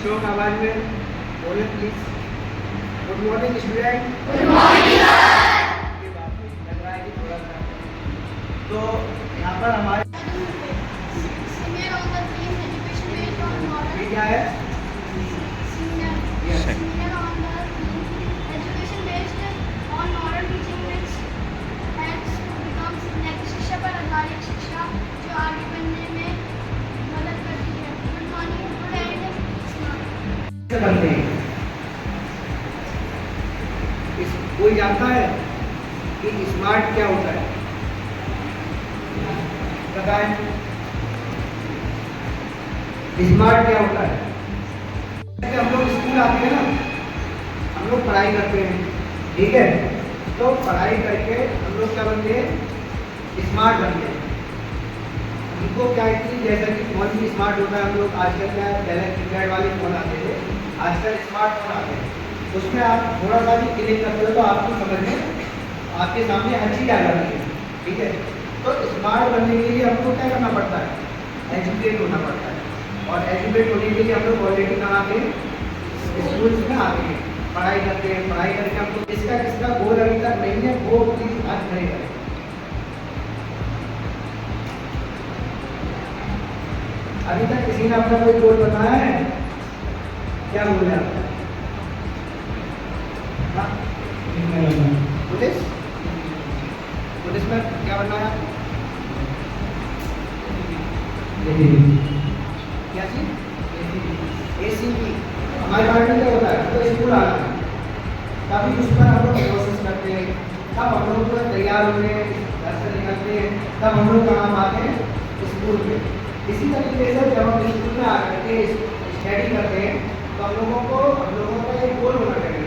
Strong आवाज में बोले please. Good morning student. Good morning sir. ये बात लग रहा है कि थोड़ा सा तो यहाँ पर हमारे ये क्या है? शिक्षा पर आधारित शिक्षा जो आगे बढ़ने में मदद करती है। गुड मॉर्निंग से बनते हैं। कोई जानता है कि स्मार्ट क्या होता है? बताएं, स्मार्ट क्या होता है? हम लोग स्कूल आते हैं ना, हम लोग पढ़ाई करते हैं, ठीक है? तो पढ़ाई करके हम लोग क्या बनते हैं? स्मार्ट बनते हैं। हमको क्या है कि जैसा कि फोन भी स्मार्ट होता है, हम लोग आजकल क्या है, पहले कीपैड वाले फोन आते थे, आजकल स्मार्ट फोन आते हैं। उसमें आप थोड़ा सा भी क्लिक करते हो तो आपको समझ में आपके सामने हर चीज़ आ जाती है, ठीक है? तो स्मार्ट बनने के लिए हमको क्या करना पड़ता है? एजुकेट होना पड़ता है। और एजुकेट होने के लिए हम लोग ऑलरेडी कहाँ आते हैं? स्कूल्स में आते हैं, पढ़ाई करते हैं। पढ़ाई करके हमको किसका गोल अभी तक नहीं है वो प्लीज आज नहीं करें। अभी तक किसी ने अपना कोई गोल बताया है? क्या गोल है आपका? पुलिस? पुलिस में क्या बनना है? क्या चीज? ACP। हमारे बारे में क्या होता है? तो स्कूल आना है, तभी उस पर हम लोग कोशिश करते हैं, तब हम लोग को तैयार होते हैं, घर से निकलते हैं, तब हम लोग कहाँ आते हैं? स्कूल में। इसी तरीके से जब हम स्कूल में आकर के स्टडी करते हैं तो हम लोगों का एक गोल होना चाहिए,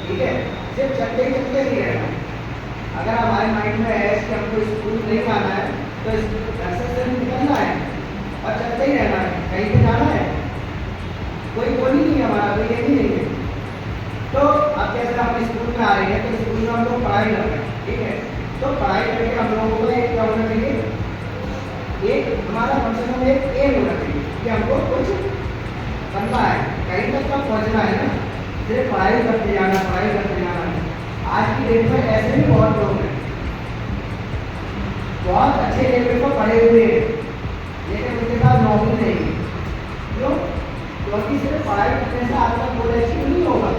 ठीक है? सिर्फ चलते नहीं रहना। अगर हमारे माइंड में है कि हमको स्कूल नहीं आना है तो घर से निकलना है और चलते ही रहना है, कहीं पे जाना है, कोई गोल ही नहीं है हमारा, कोई ये नहीं है। तो अब जैसे हम स्कूल में आ रहे हैं तो स्कूल में हम लोग पढ़ाई कर रहे हैं, ठीक है? तो पढ़ाई करके हम लोगों को एक क्या होना चाहिए? एक हमारा कम से कम एक एम होना चाहिए कि हमको कुछ करना है, कहीं तक का पहुँचना है ना। सिर्फ पढ़ाई करते जाना, पढ़ाई करते जाना। आज की डेट में ऐसे भी बहुत लोग हैं, बहुत अच्छे लेवल पर पढ़े हुए हैं, लेकिन उनके पास नौकरी नहीं है। क्यों? क्योंकि सिर्फ पढ़ाई करने से आपका गोल अचीव नहीं होगा।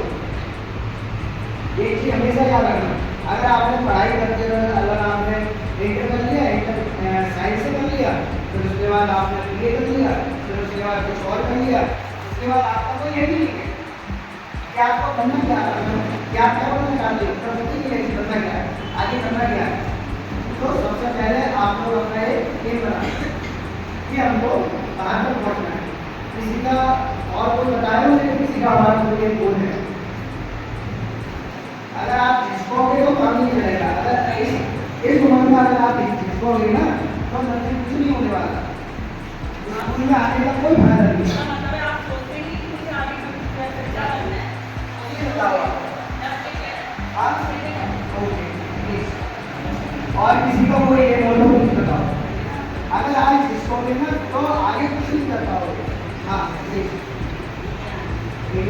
एक चीज हमेशा याद रखना, अगर आपने पढ़ाई करते हुए अगर आपने इंटर कर लिया, इंटर साइंस से कर लिया, फिर उसके बाद आपने BA कर लिया, फिर उसके बाद कुछ और कर लिया, उसके बाद आपका कोई यही नहीं है कि आपको बनना क्या है, क्या बनना चाहते हो, प्रवृत्ति की नहीं बनना क्या है, आगे करना क्या है। तो सबसे पहले आप लोग अपना एक एम बनाए कि हमको कहाँ तक पहुँचना है। किसी का और कोई बताया हो, लेकिन किसी का हमारा कोई एक गोल है। अगर आप झिझकोगे तो काम नहीं चलेगा। अगर इस उम्र में अगर आप झिझकोगे ना तो कुछ नहीं होने वाला, स्कूल में आने का कोई फायदा नहीं है। और किसी को कोई ये बोलो नहीं बताओ, अगर आज झिझकोगे ना तो आगे कुछ नहीं कर पाओगे। हाँ ठीक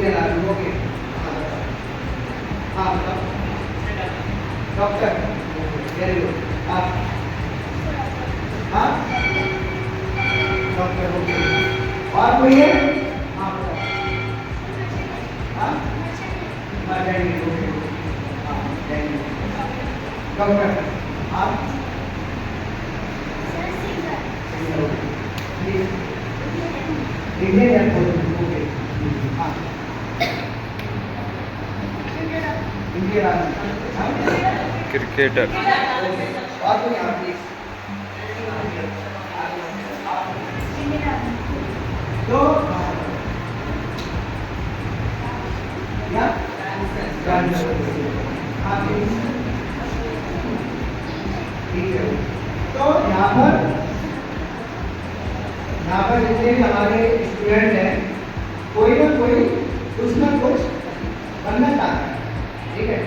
है, ओके। हाँ बताओ। Doctor, very good. आप? हाँ डॉक्टर, ओके। और कोई है? हाँ बताओ। हाँ डॉक्टर। आप? Engineer, okay. हाँ क्रिकेटर। और कोई यहाँ प्लीज? तो या ठीक है। तो यहाँ पर जितने भी हमारे स्टूडेंट हैं, कोई ना कोई कुछ ना कुछ बनना चाहता है, ठीक है?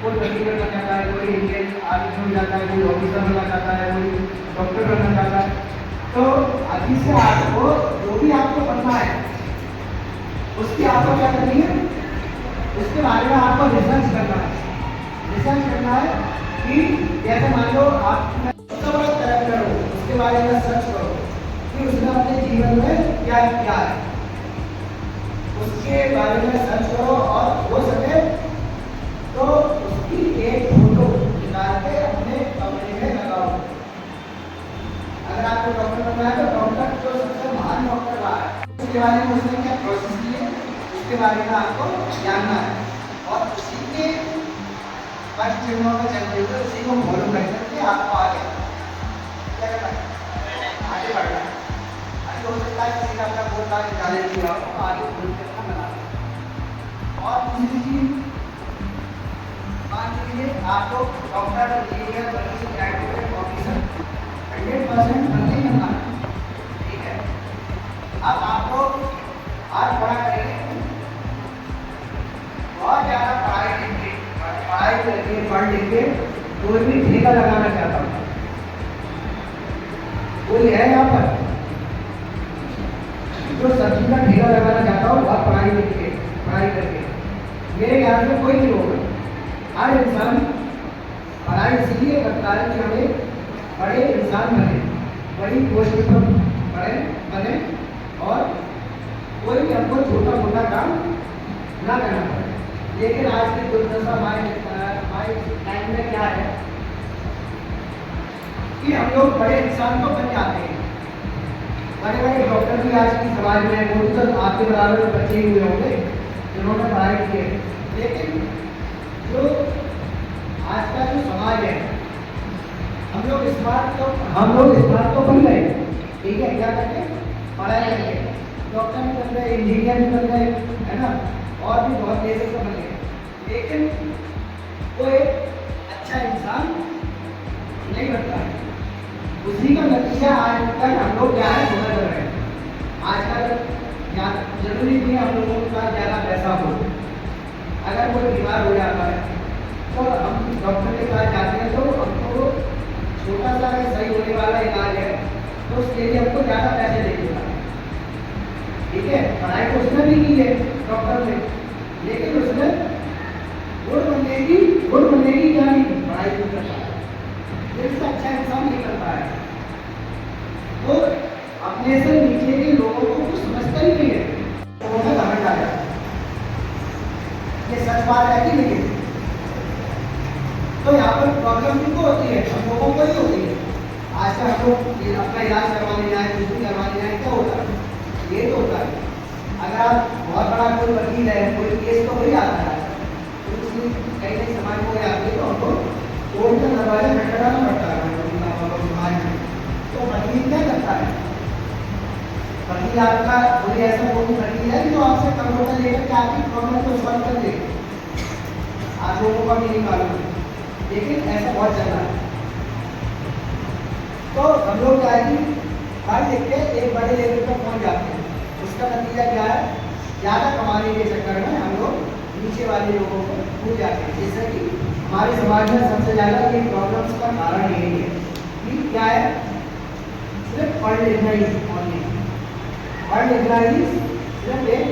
कोई वकील बनना चाहता है, कोई इंजीनियर आर्मी बन जाता है, कोई ऑफिसर बनना चाहता है, कोई डॉक्टर बनना चाहता है। तो अभी से आपको जो भी आपको बनना है उसकी आपको क्या करनी है, उसके बारे में आपको रिसर्च करना है। रिसर्च करना है कि जैसे मान लो आप तरह करो, उसके बारे में सर्च करो कि उसने अपने जीवन में क्या किया है, उसके बारे में सर्च करो और हो सके तो उसकी एक फोटो निकाल के अपने कमरे में लगाओ। अगर आपको डॉक्टर बनना है तो डॉक्टर जो सबसे महान डॉक्टर रहा है उसके बारे में उसने क्या प्रोसेस की है उसके बारे में आपको जानना है, और उसी के फर्स्ट चरणों में चलते हुए उसी को फॉलो कर करके आपको आगे क्या करना है, आगे बढ़ना है। अभी हो सकता है किसी का अपना बहुत सारे टैलेंट किया हो तो आगे बोल के अपना बना। और दूसरी चीज मान लीजिए आपको डॉक्टर इंजीनियर वकील एडवोकेट ऑफिसर 100% बनने ही बनना है, ठीक है। अब आपको आज पढ़ा करेंगे बहुत ज़्यादा पढ़ाई करके पढ़ लिख के कोई भी ठेका लगाना चाहता हूँ, कोई है यहाँ पर जो सब्जी का ठेका लगाना चाहता हूँ बहुत पढ़ाई करके, मेरे ख्याल से कोई नहीं होगा। हर इंसान पढ़ाई इसलिए करता है कि हमें बड़े इंसान बने, बड़ी पोस्ट पर बने और कोई भी हमको छोटा मोटा काम ना करना पड़े। लेकिन आज की दुर्दशा हमारे टाइम में क्या है कि हम लोग बड़े इंसान को बन जाते हैं। बड़े बड़े डॉक्टर भी आज की समाज में वो तो आपके बराबर में बच्चे हुए होंगे जिन्होंने पढ़ाई की है, लेकिन जो आज का जो समाज है हम लोग स्मार्ट तो बन गए, ठीक है, क्या करके पढ़ाई करके डॉक्टर भी बन गए, इंजीनियर भी बन गए, है ना, और भी बहुत लेवल का बन गए, लेकिन वो एक अच्छा इंसान नहीं बनता है। उसी का नतीजा आज तक हम लोग क्या है भुगत रहे हैं। आजकल जरूरी नहीं है हम लोगों का ज़्यादा पैसा हो, अगर कोई बीमार हो जाता है तो हम डॉक्टर के पास जाते हैं तो हमको छोटा सा सही होने वाला इलाज है तो उसके लिए हमको ज़्यादा पैसे देंगे, ठीक है। पढ़ाई तो उसने भी की है डॉक्टर ने, लेकिन उसने गुण बनने की क्या नहीं की, पढ़ाई नहीं कर पाया, दिल से अच्छा इंसान नहीं कर पाया। वो अपने से नीचे के लोगों को कुछ समझता ही नहीं है, तो वो घमंड आ जाता है। ये सच बात है कि नहीं? तो यहाँ पर प्रॉब्लम किनको होती है, हम लोगों को ही होती है। आज का हम लोग अपना इलाज करवाने जाए, कुछ भी करवाने जाए, क्या होता है, ये तो होता है। अगर आप बहुत बड़ा कोई वकील है, कोई केस तो हो ही आता है, तो उसमें कई समाज हो जाती है तो हमको कोर्ट का दरवाजा खटखटाना पड़ता है समाज में। तो वकील क्या करता है, वकील आपका कोई ऐसा कोई वकील है जो आपसे कंप्यूटर लेकर के आपकी प्रॉब्लम को सॉल्व कर दे। आप लोगों का भी नहीं मालूम, लेकिन ऐसा बहुत चल रहा है। तो हम लोग क्या है कि पढ़ लिख के एक बड़े लेवल पर पहुंच जाते हैं, उसका नतीजा क्या है, ज़्यादा कमाने के चक्कर में हम लोग नीचे वाले लोगों को भूल जाते हैं। जैसे कि हमारे समाज में सबसे ज़्यादा ये प्रॉब्लम्स का कारण यही है कि क्या है, सिर्फ पढ़ लिखना ही पढ़ लिखना ही सिर्फ एक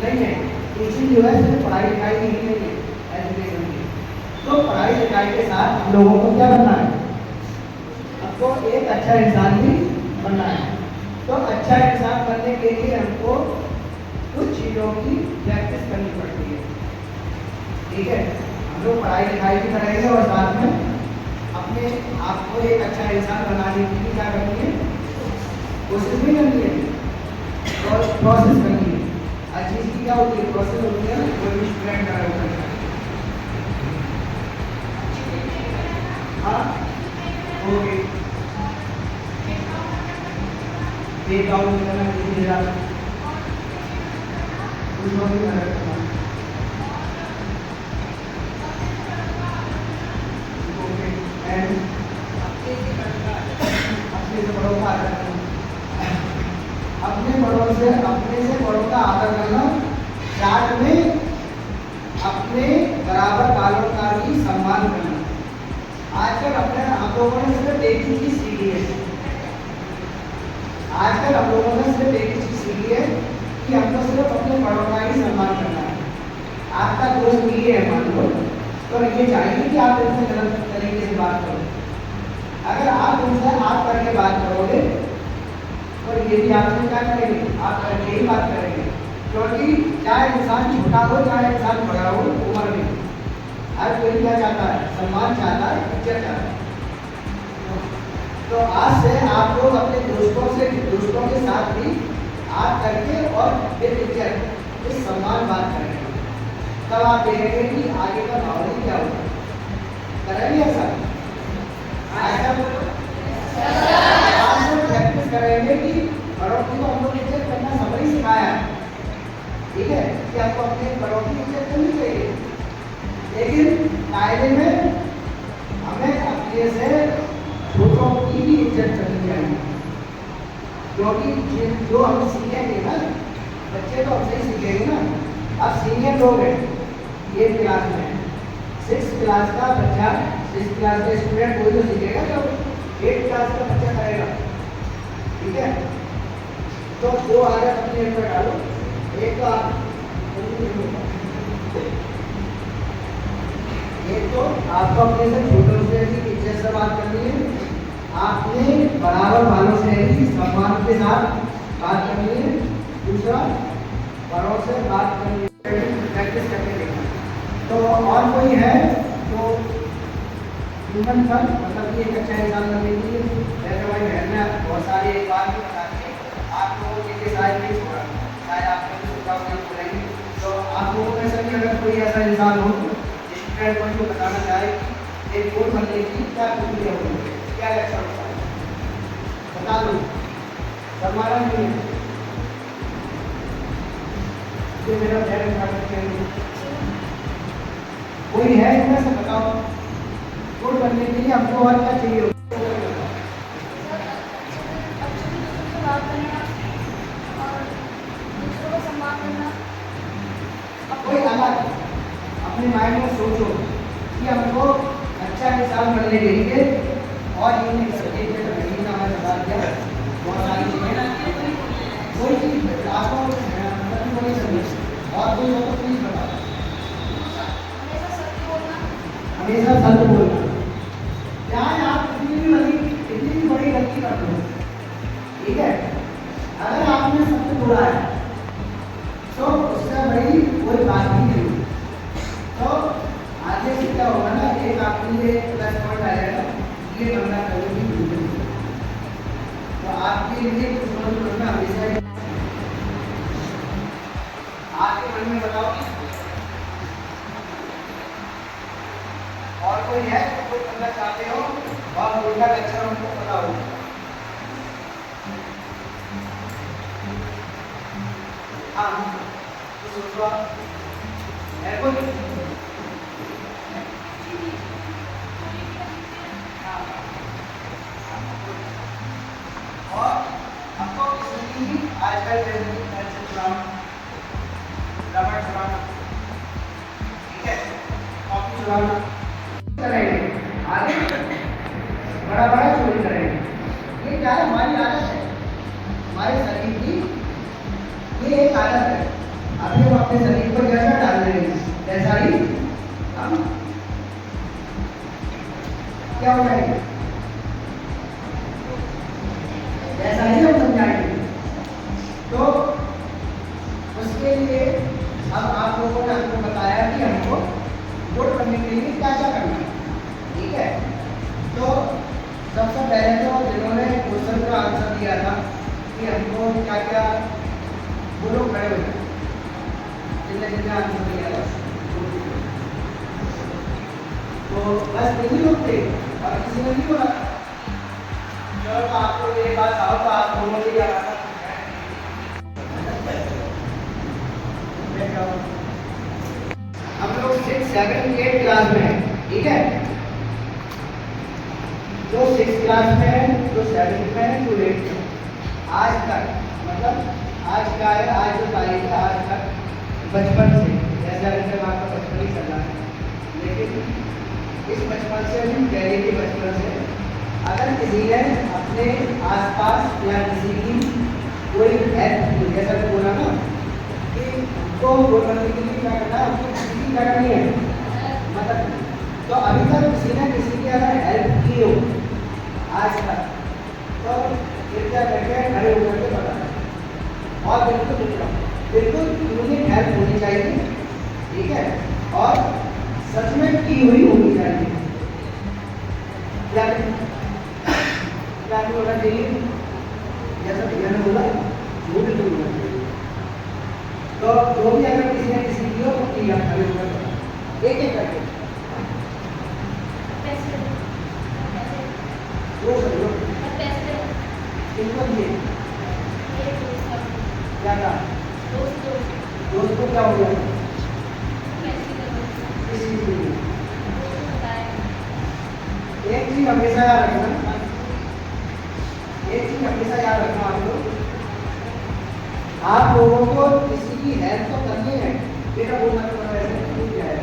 नहीं है। टीचिंग जो है सिर्फ पढ़ाई लिखाई ही नहीं है एजुकेशन की। तो पढ़ाई लिखाई के साथ हम लोगों को क्या बनना है, हमको एक अच्छा इंसान भी बनना है। तो अच्छा इंसान बनने के लिए हमको कुछ चीज़ों की प्रैक्टिस करनी पड़ती है, ठीक है। हम लोग पढ़ाई लिखाई भी करेंगे और साथ में अपने आप को एक अच्छा इंसान बनाने के लिए क्या करनी है, कोशिश भी करनी है और प्रोसेस करनी है। हर चीज़ की क्या होती है, प्रोसेस होती है, कोई भी स्टूडेंट का होता है। हाँ ओके, एक आउट करना किसी जगह दूसरों की मदद करना, ओके, एंड अपने से बड़ों का आदर करना, अपने से बड़ों का आदर करना, साथ में अपने बराबर वालों का भी सम्मान करना। आजकल हम लोगों ने सिर्फ एक ही चीज सीखी है, आजकल हम लोगों ने सिर्फ एक ही चीज सीखी है कि हमको सिर्फ अपने बड़ों का ही सम्मान करना है। आपका दोस्त ये है मान लो, तो ये चाहिए कि आप इनसे गलत तरीके से बात करो। अगर आप उनसे आप करके बात करोगे तो ये भी आपसे क्या करेंगे, आप करके ही बात करेंगे। क्योंकि चाहे इंसान छोटा हो चाहे इंसान बड़ा हो, उम्र में हर कोई क्या चाहता है, सम्मान चाहता है, इज्जत चाहता है। तो आज से आप लोग अपने दोस्तों के साथ भी आप करके और फिर इज्जत इस सम्मान बात करेंगे, तब आप देखेंगे कि आगे का माहौल क्या होगा। करेंगे ऐसा? आप लोग प्रैक्टिस करेंगे कि बड़ों की तो हम लोग इज्जत करना सब ही सिखाया है, ठीक है, कि आपको अपने बड़ों की इज्जत करनी चाहिए। लेकिन कायदे में हमें अपने से छोटों की भी इज्जत करनी चाहिए, क्योंकि जो हम सीखेंगे ना, बच्चे तो हमसे ही सीखेंगे ना। अब सीनियर लोग हैं, 8 क्लास में, 6 क्लास का बच्चा, 6 क्लास का स्टूडेंट कोई तो सीखेगा जो 8 क्लास का बच्चा करेगा, ठीक है। तो 2 आदत अपने ऊपर डालो। एक तो आपको अपने से छोटों से भी इज्जत से बात करनी है, आपने बराबर वालों से ही सम्मान के साथ बात करनी है। दूसरा, बड़ों से बात करनी है, प्रैक्टिस करके देखना। तो और कोई है तो ह्यूमन फल मतलब कि एक अच्छा इंसान बनने के लिए, जैसे भाई घर में बहुत सारे बात भी बताते हैं, आप लोगों के शायद नहीं छोड़ा, शायद आप लोग सुनता नहीं बोलेंगे। तो आप लोगों में से भी अगर कोई ऐसा इंसान हो स्टूडेंट को जो बताना चाहे कि एक गुड बनने की क्या प्रक्रिया होगी, क्या लक्षण होता है, बता दो। सरमाना नहीं है जो मेरा ध्यान रखते हैं, कोई है इनमें से बताओ, गुड बनने के लिए हमको और क्या चाहिए? कोई अलग अपने माइंड में सोचो कि हमको अच्छा इंसान बनने के लिए और ये नहीं सकते कि हमारे बता दिया बहुत सारी चीज़ें, कोई चीज़ आपको नहीं समझ और कोई हो तो प्लीज बताओ। हमेशा सत्य बोलना, चाहे आप कितनी भी बड़ी गलती कर दो, ठीक है, अगर आपने सत्य बोला है तो उससे बड़ी कोई बात ही नहीं। तो आगे से क्या होगा ना, एक आपके लिए प्लस पॉइंट आ जाएगा, ये बंदा कभी भी भूल नहीं। तो आपके लिए कुछ करना हमेशा आपके मन में बताओ। और कोई है तो कोई करना चाहते हो और उनका लक्षण हमको पता हो? हाँ तो सोचो है कोई? और हमको इसमें भी आजकल पेंसिल चुराना, रबड़ चुराना, ठीक है, कॉपी चुराना करेंगे, आगे बड़ा बड़ा चोरी करेंगे। ये क्या है, हमारी आदत है, हमारे शरीर की ये एक आदत है। अभी हम अपने शरीर पर जैसा डाल रहे हैं वैसा ही हम क्या हो जाएंगे, ऐसा ही हम समझाएंगे। तो उसके लिए अब आप लोगों ने हमको बताया कि हमको वोट करने के लिए क्या क्या करना है, ठीक है। तो सबसे पहले तो जिन्होंने क्वेश्चन का आंसर दिया था कि हमको क्या क्या, वो लोग खड़े हो गए जिन्हें आंसर दिया था, तो बस यही लोग थे और किसी ने नहीं बोला। चलो तो आपको मेरे पास आओ तो आप दोनों से याद आता हम लोग 6, 7, 8 क्लास में हैं, ठीक है। जो 6 क्लास में है, जो 7 में है, जो 8 में, आज तक मतलब आज का है, आज जो तारीख है, आज तक बचपन से, जैसे अभी तक आपका बचपन ही चल रहा है, लेकिन इस बचपन से भी पहले के बचपन से अगर किसी ने अपने आसपास या किसी की कोई हेल्प, जैसा बोला ना उसको गोल करने के लिए क्या करना है, उसको किसी की क्या करनी है, मदद। तो अभी तक किसी ने किसी की अगर हेल्प की हो आज तक, तो कृपया करके खड़े होकर के बताएं और बिल्कुल यूनिक हेल्प होनी चाहिए, ठीक है, और सच में की हुई होनी चाहिए। क्या नहीं होना चाहिए, जैसा भैया ने बोला झूठ नहीं होना चाहिए। तो जो भी अगर किसी ने किसी की हो तो किया खड़े होकर बताएं, एक एक करके दो करो इनको दिए क्या था, दोस्त को क्या हो गया, किसी चीज के लिए। एक चीज हमेशा याद रखना, एक चीज हमेशा याद रखना आप लोगों को किसी की हेल्प तो करनी है, बेटा बोलना तो पड़ा ऐसे नहीं क्या है,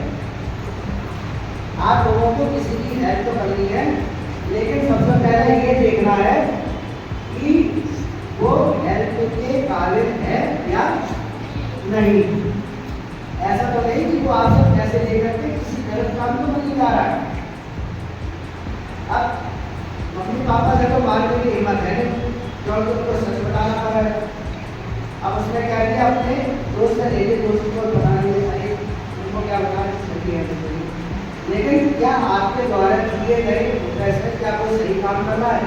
आप लोगों को किसी की हेल्प तो करनी है, लेकिन सबसे पहले ये देखना है कि वो हेल्प के काबिल है या नहीं। ऐसा तो नहीं कि वो आपसे पैसे लेकर के किसी गलत काम को नहीं जा रहा है। अब मम्मी पापा से तो मारने की हिम्मत है नहीं, तो उनको सच बताना पड़ा है। अब उसने क्या किया, अपने दोस्त से ले लिया, दोस्त को बताने के उनको क्या बताना सही है, लेकिन क्या आपके द्वारा किए गए फैसले क्या कोई सही काम कर रहा है,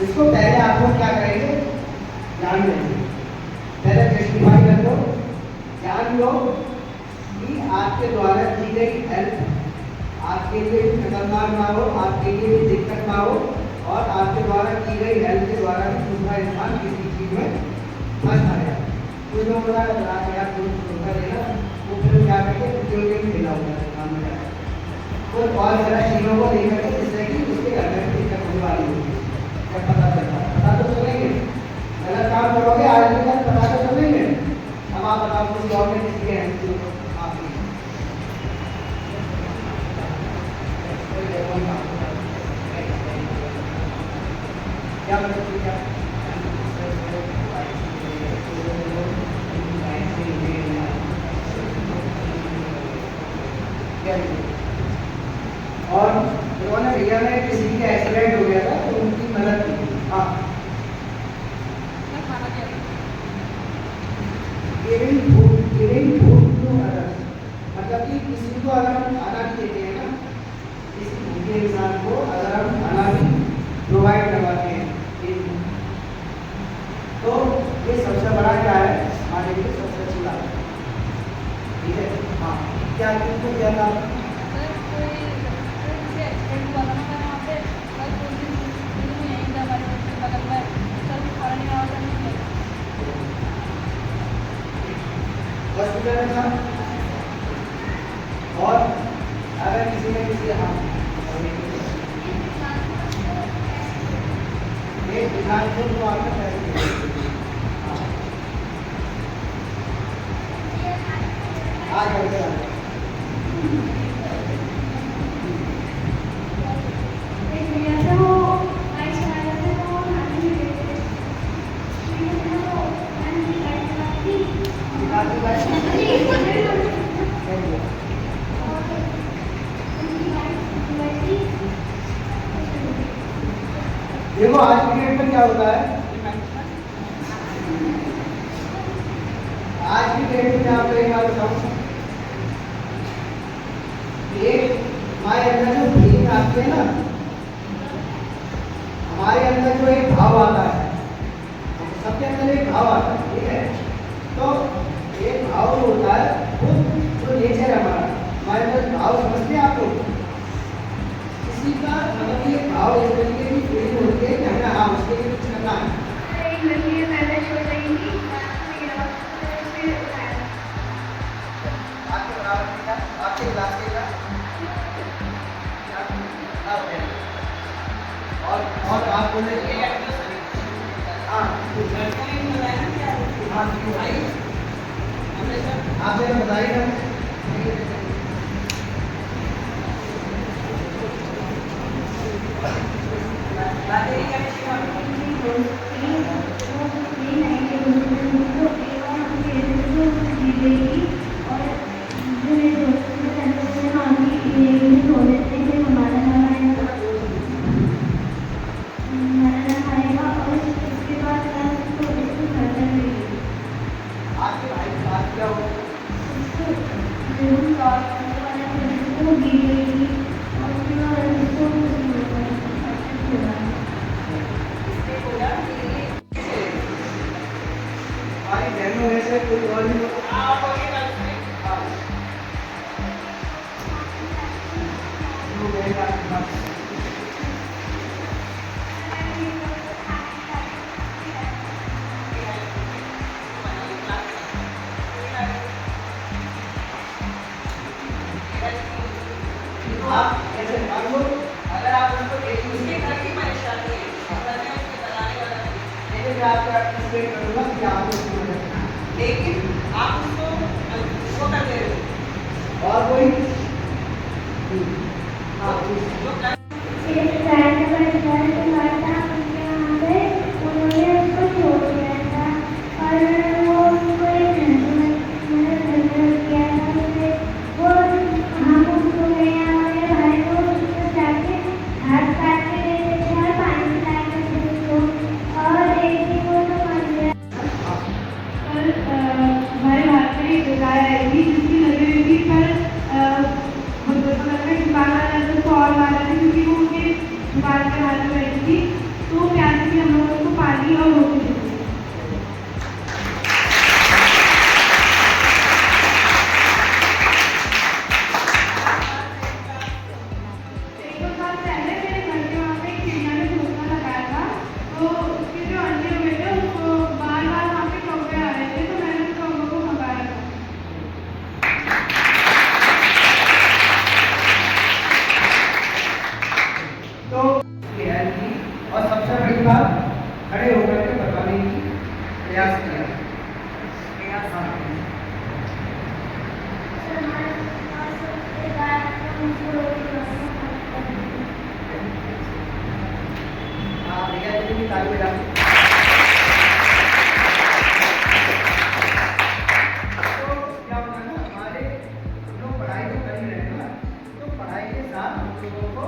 इसको पहले आप लोग क्या करेंगे, जान लेंगे, पहले जस्टिफाई कर लो, जान लो कि आपके द्वारा की गई हेल्प आपके लिए भी खतरनाक ना हो, आपके लिए भी दिक्कत ना हो, और आपके द्वारा की गई हेल्प के द्वारा भी दूसरा इंसान किसी चीज में फंस ना जाए। कुछ लोग बोला यार धोखा देना, वो फिर क्या करके गेम खेला होगा काम में जाए, तो बहुत सारा चीज़ों को लेकर के जिससे कि उसके घर में दिक्कत होने वाली होगी। जब पता तो चलेंगे, गलत काम करोगे आज भी तक पता तो चलेंगे। अब आप बताओ किसी और ने किसी के क्या मतलब क्या और उन्होंने भैया में किसी का एक्सीडेंट हो गया था तो उनकी मदद की। हाँ, गिविंग फूड टू अदर्स, मतलब कि किसी को अगर हम खाना भी देते हैं ना, किसी भूखे इंसान को अगर हम खाना भी प्रोवाइड करवाते हैं, तो ये सबसे बड़ा क्या है, हमारे लिए सबसे अच्छी बात है, ठीक है। हाँ, क्या किसको क्या था, हॉस्पिटल में था, और अगर किसी ने किसी तो आपका पैसे आज देखो आज की डेट में क्या होता है, आज की डेट में आपको एक बात बताऊं, एक हमारे अंदर जो फीलिंग आती है ना, हमारे अंदर जो एक भाव आता है, सबके अंदर एक भाव आता है, ठीक है। तो एक भाव जो होता है वो जो नेचर है हमारे अंदर भाव समझते हैं आप लोग, किसी का मतलब ये भाव इस तरीके की फीलिंग होती है कि हमें हाँ उसके लिए कुछ करना है। एक लड़की पहले छोड़ रही थी, आपके बराबर का, आपके क्लास के का, और आप बोले हाँ आपने बताइए ना, नहीं आप ऐसे मान लो, अगर आप उसको लेकिन मैं आपको एप्रिशिएट करूंगा कि आपको उसको मदद करना है। लेकिन आप उसको वो कर दे रहे हो और कोई हाँ जो कर एक फ्रेंड का रिजल्ट हुआ था, उनके यहाँ पे उन्होंने उसको छोड़ दिया था और वो उनको एक घर किया था उसे वो हम उसको गए हमारे भाई को उसको जाके हाथ काट के दे देते हैं और पानी पिला के देते उसको और एक दिन वो तो मर गया। पर हमारे भारत में एक गाय आई थी जिसकी लगी हुई थी पर दुकान वाला ने उसको और मारा था क्योंकि वो उनके दुकान के हाथ में बैठी थी। तो प्यास से हम लोग उसको पानी और रोटी देते थे। एक दो साल पहले मेरे घर के वहाँ पे एक चिड़िया ने घोंसला लगाया था, तो उसके जो अंडे हुए थे उसको बार बार वहाँ पे कौवे आ रहे थे, तो मैंने उन कौवों को भगाया था। तो ये है कि और सबसे बड़ी बात खड़े होकर के बताने की प्रयास किया। हाँ। हाँ, भैया जी की ताली बजा। तो क्या होता है ना, हमारे हम लोग पढ़ाई तो कर ही रहे हैं ना, तो पढ़ाई के साथ हम लोगों को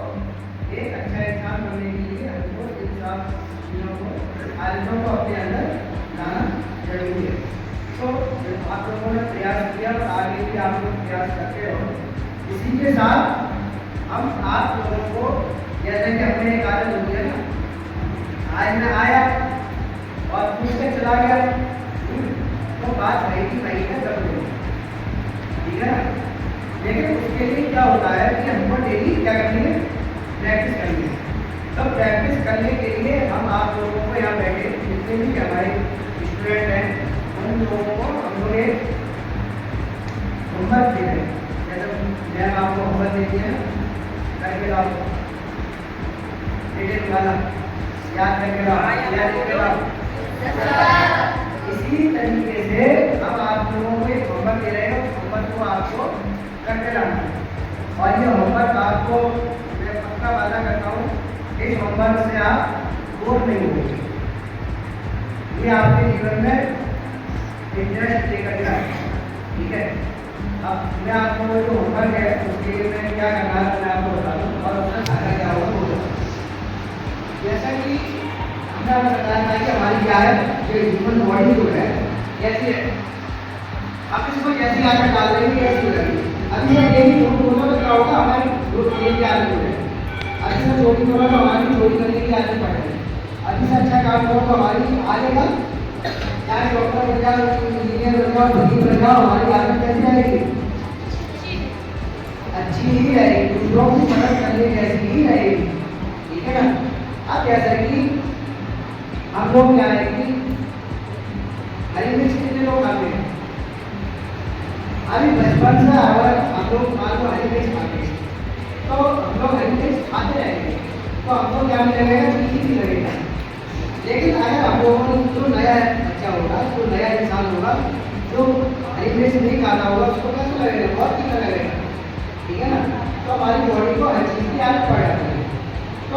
एक अच्छा इंसान बनने के लिए हमको इन सब चीज़ों को आदतों को अपने अंदर लाना जरूरी है। तो आप लोगों ने प्रयास किया और आगे भी आप लोग प्रयास करते रहो। इसी के साथ हम आप लोगों को जैसे कि अपने एक आदत होती है ना, आज मैं आया और पूछ के चला गया, तो बात रहेगी नहीं है जब ठीक है ना। लेकिन उसके लिए क्या होता है कि हमको डेली क्या करनी है, प्रैक्टिस करनी है। तो प्रैक्टिस करने के लिए हम आप लोगों को यहाँ बैठे जितने भी हमारे स्टूडेंट हैं उन लोगों को हम लोग एक होमवर्क दे रहे हैं। जैसे मैम आपको होमवर्क देती है करके लाओ, डिटेल वाला याद करके लाओ, याद करके लाओ। इसी तरीके से हम आप लोगों को एक होमवर्क दे रहे हैं, उस होमवर्क को आपको करके लाना है। और ये होमवर्क आपको मैं पक्का वादा करता हूँ, इस होमवर्क से आप बोर नहीं होंगे। ये आपके जीवन में इंटरेस्ट लेकर के ठीक है। अब मैं आपको जो होमवर्क है उसके लिए मैं क्या करना है मैं आपको बता दूँ और उसका फायदा क्या होगा वो जैसा कि हमने आपको बताया था कि हमारी क्या है, जो ह्यूमन बॉडी जो है कैसी है। आप इसको जैसी आदत डाल देंगे कैसी हो जाएगी। अभी मैं डेली झूठ बोलूँ तो क्या होगा, हमारी झूठ बोलने की आदत हो जाएगी। अभी मैं चोरी बोला तो हमारी चोरी करने की आदत पड़ जाएगी। अभी से अच्छा काम करो तो हमारी आएगा, चाहे डॉक्टर बन जाओ, इंजीनियर बन जाओ, वकील बन जाओ, हमारी आदत कैसी रहेगी, अच्छी ही रहेगी, दूसरों की मदद करने जैसी ही रहेगी। ठीक है ना। अब जैसा कि हम लोग क्या है कि हरी मिर्च कितने लोग खाते हैं। अभी बचपन से अगर हम लोग मान लो हरी मिर्च खाते हैं तो हम लोग हरी मिर्च खाते रहेंगे तो हमको क्या मिलेगा, तीखी भी लगेगा। लेकिन अगर हम लोगों ने जो नया बच्चा होगा, जो नया इंसान होगा, जो हरी मिर्च नहीं खाता होगा, उसको कैसा लगेगा, बहुत तीखा लगेगा। ठीक है ना। तो हमारी बॉडी को हर चीज़ की आदत पड़ जाती है। तो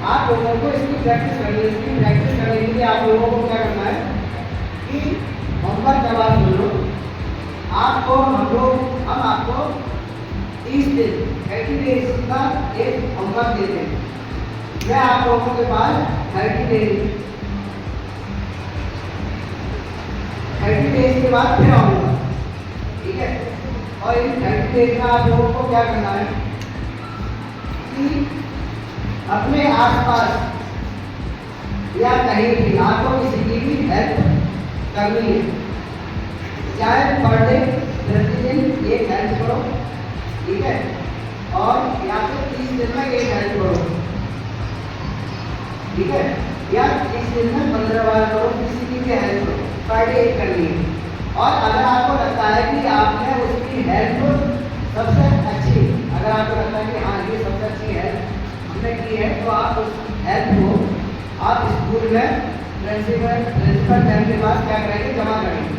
आप लोगों को इसकी प्रैक्टिस करनी है। इसकी प्रैक्टिस करने के लिए आप लोगों को क्या करना है कि होमवर्क जब आप सुन लो आपको हम आपको 30 दिन 30 डेज का एक होमवर्क देते हैं। मैं आप लोगों के पास 30 डेज के बाद फिर आऊँगा। ठीक है। और इन 30 डेज में आप लोगों को क्या करना है कि अपने आसपास या कहीं भी आपको किसी की भी हेल्प करनी है, चाहे पर डे प्रतिदिन एक हेल्प करो। ठीक है। और दिन में एक हेल्प करो, ठीक है, या इस दिन में 15 बार करो, किसी की भी हेल्प करो, पर डे एक करनी है। और अगर आपको लगता है कि आपने उसकी हेल्प सबसे अच्छी, अगर आपको लगता है कि हाँ ये सबसे अच्छी हेल्प हमने की है, तो आप उस हेल्प को आप स्कूल में प्रिंसिपल मैम के पास क्या करेंगे, जमा करेंगे,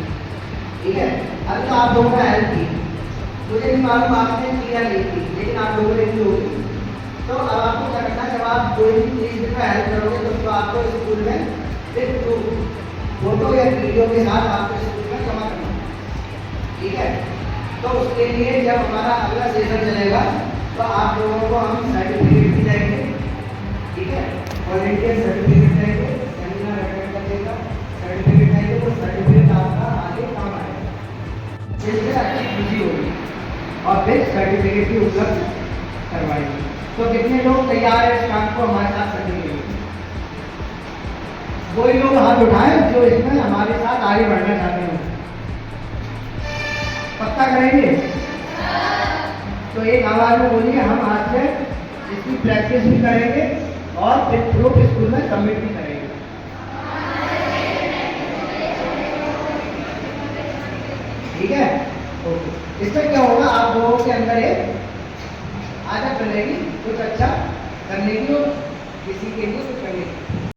ठीक है। अभी तो आप लोगों ने हेल्प की, मुझे नहीं मालूम आपने किया नहीं की, लेकिन आप लोगों ने की होगी। तो अब आपको क्या करना है, जब आप कोई भी चीज़ में हेल्प करोगे तो उसको आपको स्कूल में एक फोटो या वीडियो के साथ आपको स्कूल में जमा करना है, ठीक है। तो उसके लिए जब हमारा अगला सेशन चलेगा तो आप लोगों को हम सर्टिफिकेट भी देंगे, ठीक है, वॉलंटियर सर्टिफिकेट देंगे, सेमिनार अटेंड करने का सर्टिफिकेट देंगे, वो सर्टिफिकेट आपका आगे काम आएगा, जिससे अच्छी खुशी होगी और फिर सर्टिफिकेट भी उपलब्ध करवाएंगे। तो कितने लोग तैयार है इस काम को हमारे साथ करने के लिए? कोई लोग हाथ उठाएं जो इसमें हमारे साथ आगे बढ़ना चाहते हैं, पक्का करेंगे? तो एक आवाज में बोलिए, हम आज से इसकी प्रैक्टिस भी करेंगे और फिर प्रूफ स्कूल में सबमिट भी करेंगे। ठीक है, ओके। इसमें क्या होगा, आप लोगों के अंदर एक आदत बनेगी कुछ अच्छा करने की और किसी के लिए कुछ करने की।